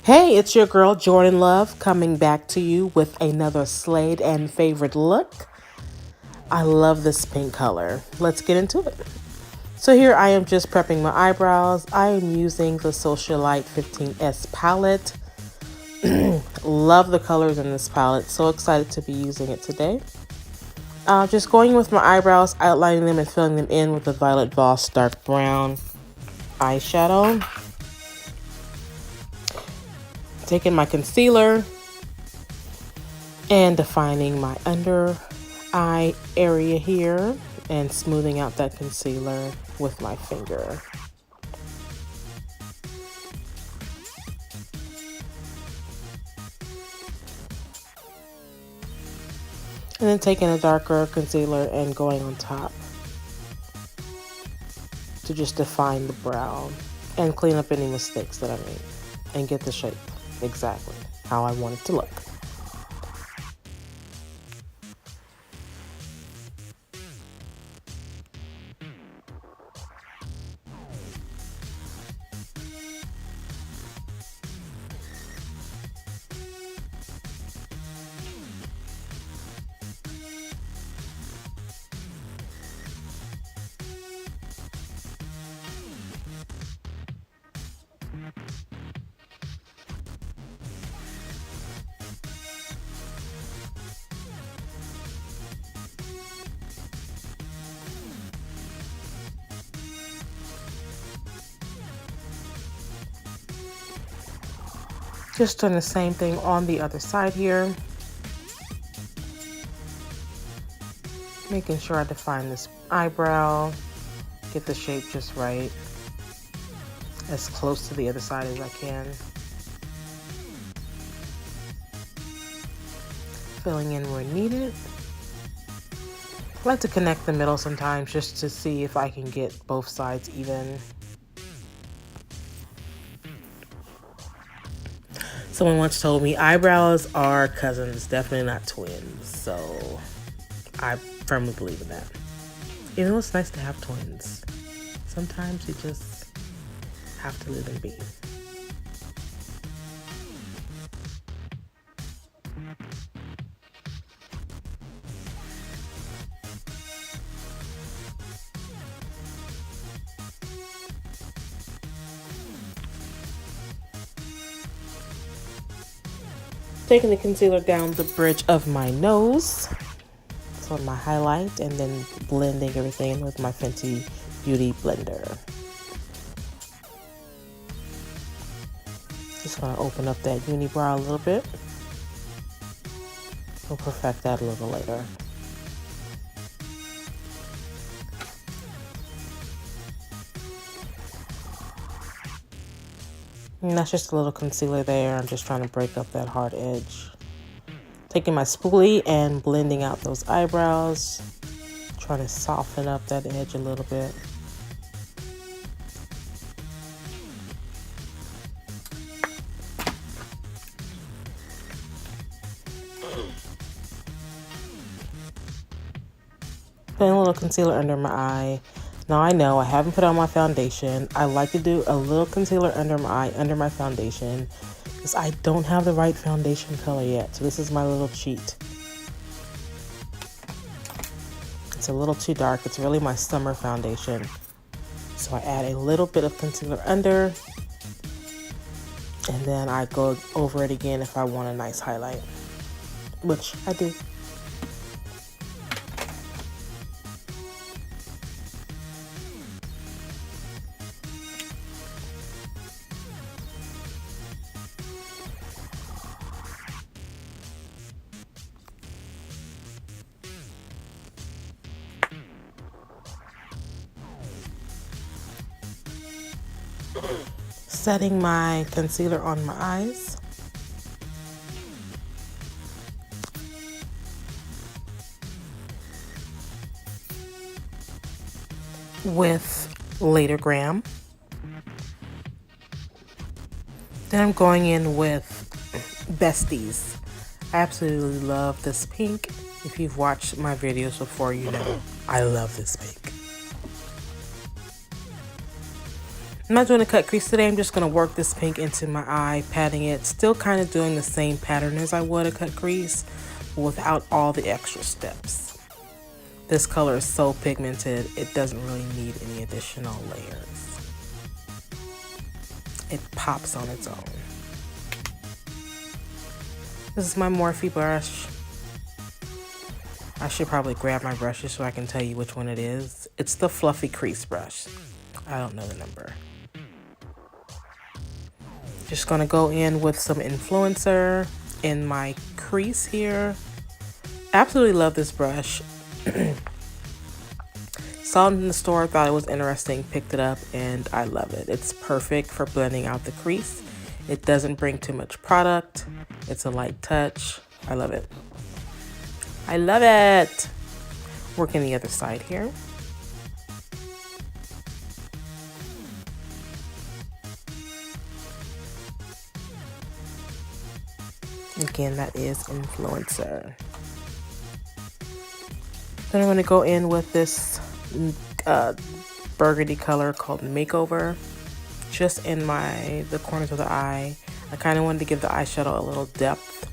Hey, it's your girl Jordan Love coming back to you with another Slade and favorite look. I love this pink color. Let's get into it. So here I am just prepping my eyebrows. I am using the Socialite 15S palette. Love the colors in this palette. So excited to be using it today. Just going with my eyebrows, outlining them and filling them in with the Volietvoss dark brown eyeshadow. Taking my concealer and defining my under eye area here and smoothing out that concealer with my finger. And then taking a darker concealer and going on top to just define the brow and clean up any mistakes that I made and get the shape exactly how I want it to look. Just doing the same thing on the other side here. Making sure I define this eyebrow, get the shape just right, as close to the other side as I can. Filling in where needed. I like to connect the middle sometimes just to see if I can get both sides even. Someone once told me eyebrows are cousins, definitely not twins. So I firmly believe in that. Even though it's nice to have twins, sometimes you just have to let them be. Taking the concealer down the bridge of my nose. So my highlight, and then blending everything in with my Fenty Beauty blender. Just want to open up that unibrow a little bit. We'll perfect that a little later. And that's just a little concealer there. I'm just trying to break up that hard edge. Taking my spoolie and blending out those eyebrows. Trying to soften up that edge a little bit. Putting a little concealer under my eye. Now I know I haven't put on my foundation. I like to do a little concealer under my eye, under my foundation, because I don't have the right foundation color yet. So this is my little cheat. It's a little too dark. It's really my summer foundation. So I add a little bit of concealer under, and then I go over it again if I want a nice highlight, which I do. Setting my concealer on my eyes. With Later Gram. Then I'm going in with Besties. I absolutely love this pink. If you've watched my videos before, you know I love this pink. I'm not doing a cut crease today. I'm just going to work this pink into my eye, patting it. Still kind of doing the same pattern as I would a cut crease, but without all the extra steps. This color is so pigmented, it doesn't really need any additional layers. It pops on its own. This is my Morphe brush. I should probably grab my brushes so I can tell you which one it is. It's the fluffy crease brush. I don't know the number. Just gonna go in with some influencer in my crease here. Absolutely love this brush. Saw it in the store, thought it was interesting, picked it up, and I love it. It's perfect for blending out the crease. It doesn't bring too much product. It's a light touch. I love it. I love it. Working the other side here. Again, that is influencer. Then I'm going to go in with this burgundy color called Makeover, just in the corners of the eye. I kind of wanted to give the eyeshadow a little depth.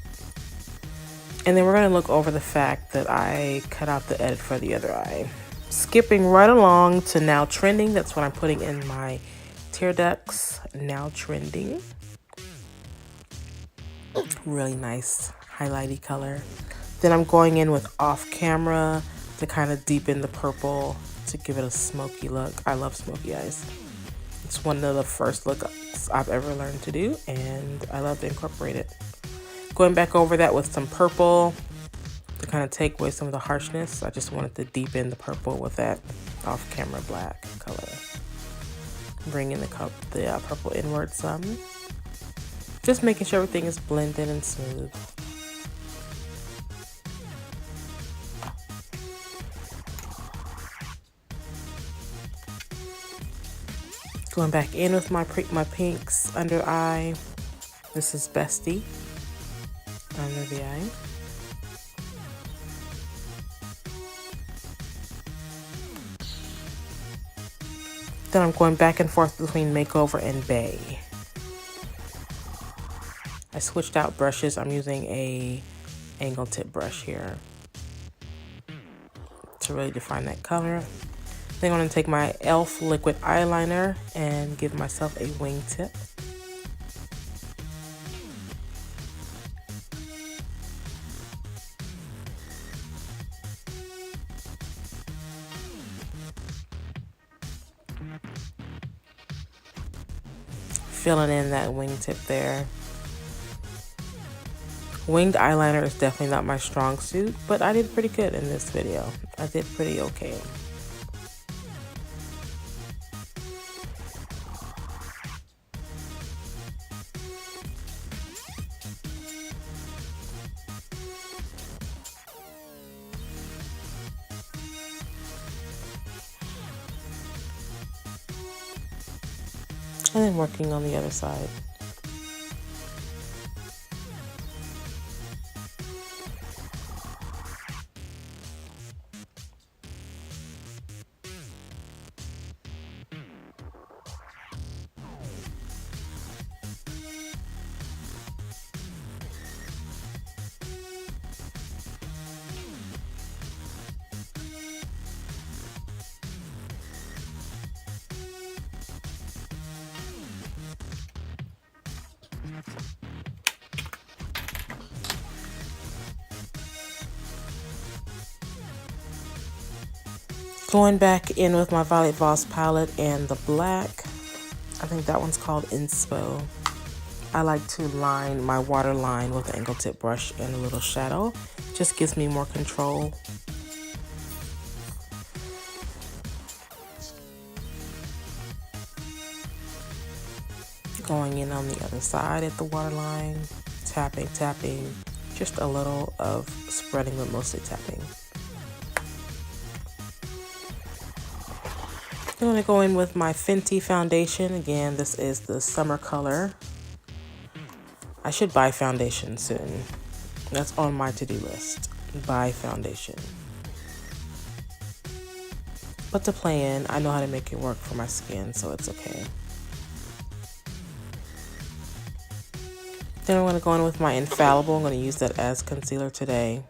And then we're going to look over the fact that I cut out the edit for the other eye. Skipping right along to Now Trending. That's what I'm putting in my tear ducts. Now Trending. Really nice highlighty color. Then I'm going in with Off Camera to kind of deepen the purple to give it a smoky look. I love smoky eyes. It's one of the first looks I've ever learned to do, and I love to incorporate it. Going back over that with some purple to kind of take away some of the harshness. I just wanted to deepen the purple with that Off Camera black color. Bring in the purple inward some. Just making sure everything is blended and smooth. Going back in with my pinks under eye. This is Bestie under the eye. Then I'm going back and forth between Makeover and Bay. I switched out brushes. I'm using a angle tip brush here to really define that color. Then I'm going to take my e.l.f. liquid eyeliner and give myself a wingtip. Filling in that wingtip there. Winged eyeliner is definitely not my strong suit, but I did pretty good in this video. I did pretty okay. And then working on the other side. Going back in with my Volietvoss palette and the black. I think that one's called Inspo. I like to line my waterline with an angle tip brush and a little shadow. Just gives me more control. Going in on the other side at the waterline. Tapping, tapping. Just a little of spreading, but mostly tapping. I'm going to go in with my Fenty foundation. Again, this is the summer color. I should buy foundation soon. That's on my to-do list. Buy foundation. But to play in, I know how to make it work for my skin, so it's okay. Then I'm going to go in with my Infallible. I'm going to use that as concealer today.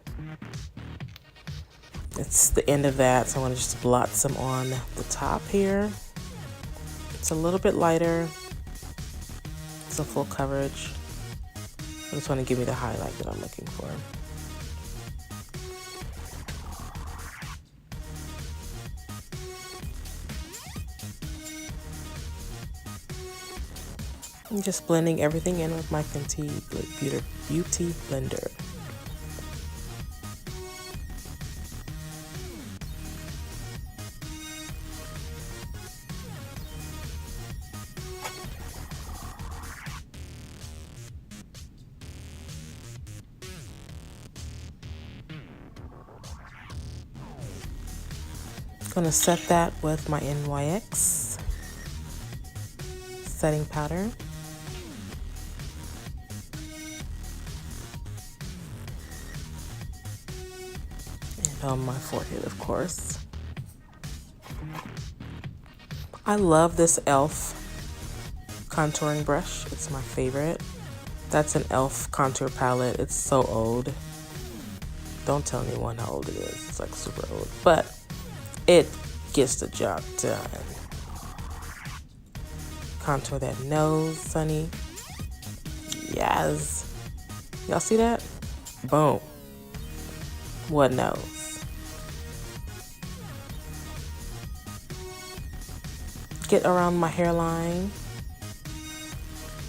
It's the end of that, so I'm going to just blot some on the top here. It's a little bit lighter. It's a full coverage. I just want to give me the highlight that I'm looking for. I'm just blending everything in with my Fenty Beauty Blender. Going to set that with my NYX setting powder. And on my forehead, of course. I love this e.l.f. contouring brush. It's my favorite. That's an e.l.f. contour palette. It's so old. Don't tell anyone how old it is. It's like super old. But it gets the job done. Contour that nose, sunny. Yes. Y'all see that? Boom. What nose? Get around my hairline.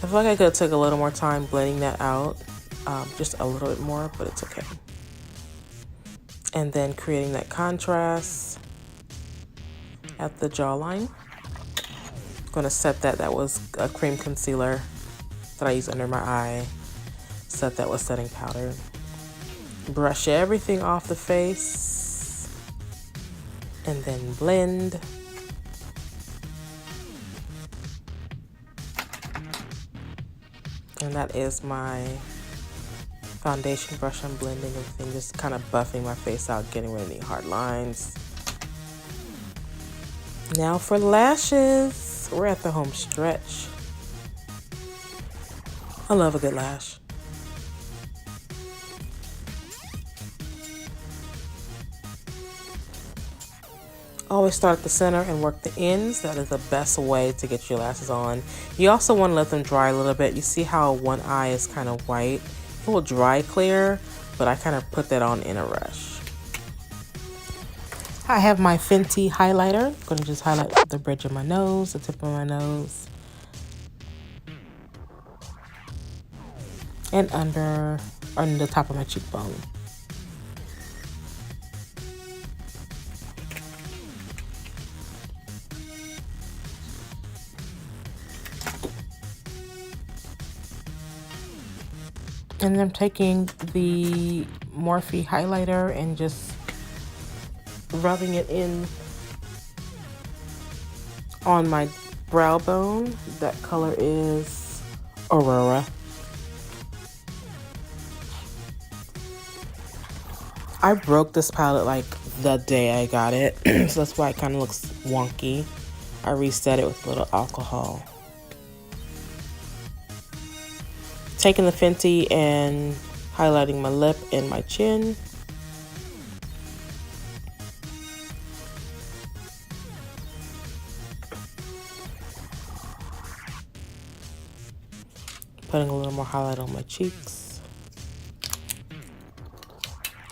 I feel like I could have took a little more time blending that out. Just a little bit more, but it's okay. And then creating that contrast at the jawline. I'm going to set that. That was a cream concealer that I use under my eye. Set that with setting powder. Brush everything off the face. And then blend. And that is my foundation brush. I'm blending everything, just kind of buffing my face out, getting rid of any hard lines. Now for lashes. We're at the home stretch. I love a good lash. Always start at the center and work the ends. That is the best way to get your lashes on. You also want to let them dry a little bit. You see how one eye is kind of white? It will dry clear, but I kind of put that on in a rush. I have my Fenty highlighter. I'm going to just highlight the bridge of my nose, the tip of my nose, and under the top of my cheekbone. And I'm taking the Morphe highlighter and just rubbing it in on my brow bone. That color is Aurora. I broke this palette like the day I got it, so that's why it kind of looks wonky. I reset it with a little alcohol. Taking the Fenty and highlighting my lip and my chin. Putting a little more highlight on my cheeks.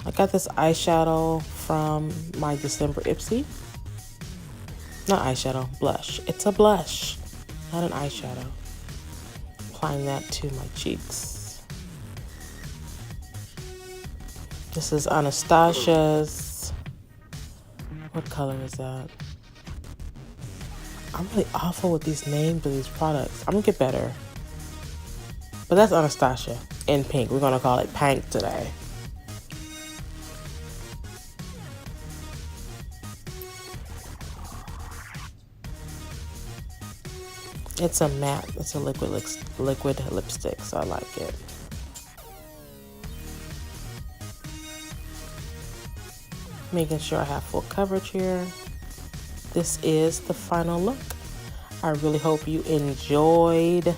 I got this eyeshadow from my December Ipsy. Not eyeshadow, blush. It's a blush, not an eyeshadow. Applying that to my cheeks. This is Anastasia's. What color is that? I'm really awful with these names of these products. I'm gonna get better. But that's Anastasia in pink. We're gonna call it Pink today. It's a matte, it's a liquid lipstick, so I like it. Making sure I have full coverage here. This is the final look. I really hope you enjoyed